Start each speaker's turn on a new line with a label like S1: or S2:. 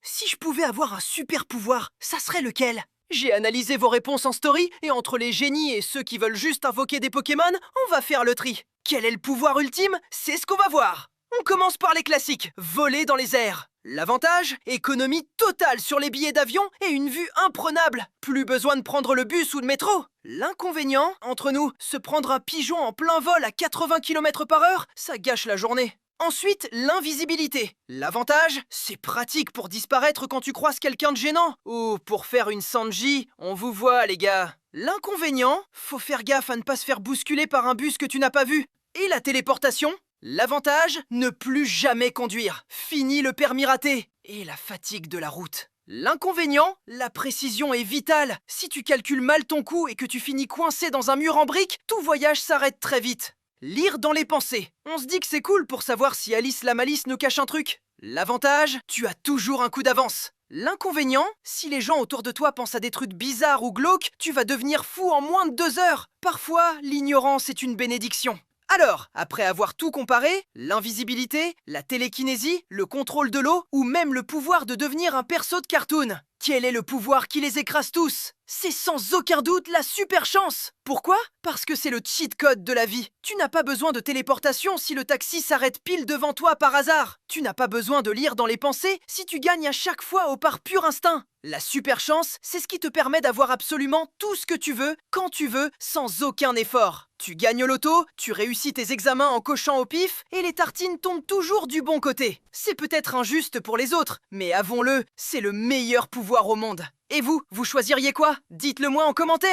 S1: Si je pouvais avoir un super pouvoir, ça serait lequel? J'ai analysé vos réponses en story, et entre les génies et ceux qui veulent juste invoquer des Pokémon, on va faire le tri. Quel est le pouvoir ultime? C'est ce qu'on va voir. On commence par les classiques, voler dans les airs. L'avantage? Économie totale sur les billets d'avion et une vue imprenable. Plus besoin de prendre le bus ou le métro. L'inconvénient, entre nous, se prendre un pigeon en plein vol à 80 km/h, ça gâche la journée. Ensuite, l'invisibilité. L'avantage, c'est pratique pour disparaître quand tu croises quelqu'un de gênant. Ou pour faire une Sanji, on vous voit les gars. L'inconvénient, faut faire gaffe à ne pas se faire bousculer par un bus que tu n'as pas vu. Et la téléportation? L'avantage, ne plus jamais conduire. Fini le permis raté. Et la fatigue de la route. L'inconvénient, la précision est vitale. Si tu calcules mal ton coup et que tu finis coincé dans un mur en briques, tout voyage s'arrête très vite. Lire dans les pensées. On se dit que c'est cool pour savoir si Alice la Malice nous cache un truc. L'avantage, tu as toujours un coup d'avance. L'inconvénient, si les gens autour de toi pensent à des trucs bizarres ou glauques, tu vas devenir fou en moins de 2 heures. Parfois, l'ignorance est une bénédiction. Alors, après avoir tout comparé, l'invisibilité, la télékinésie, le contrôle de l'eau ou même le pouvoir de devenir un perso de cartoon, quel est le pouvoir qui les écrase tous? C'est sans aucun doute la super chance. Pourquoi? Parce que c'est le cheat code de la vie. Tu n'as pas besoin de téléportation si le taxi s'arrête pile devant toi par hasard. Tu n'as pas besoin de lire dans les pensées si tu gagnes à chaque fois au par pur instinct. La super chance, c'est ce qui te permet d'avoir absolument tout ce que tu veux, quand tu veux, sans aucun effort. Tu gagnes au loto, tu réussis tes examens en cochant au pif, et les tartines tombent toujours du bon côté. C'est peut-être injuste pour les autres, mais avouons-le, c'est le meilleur pouvoir au monde. Et vous choisiriez quoi? Dites-le moi en commentaire.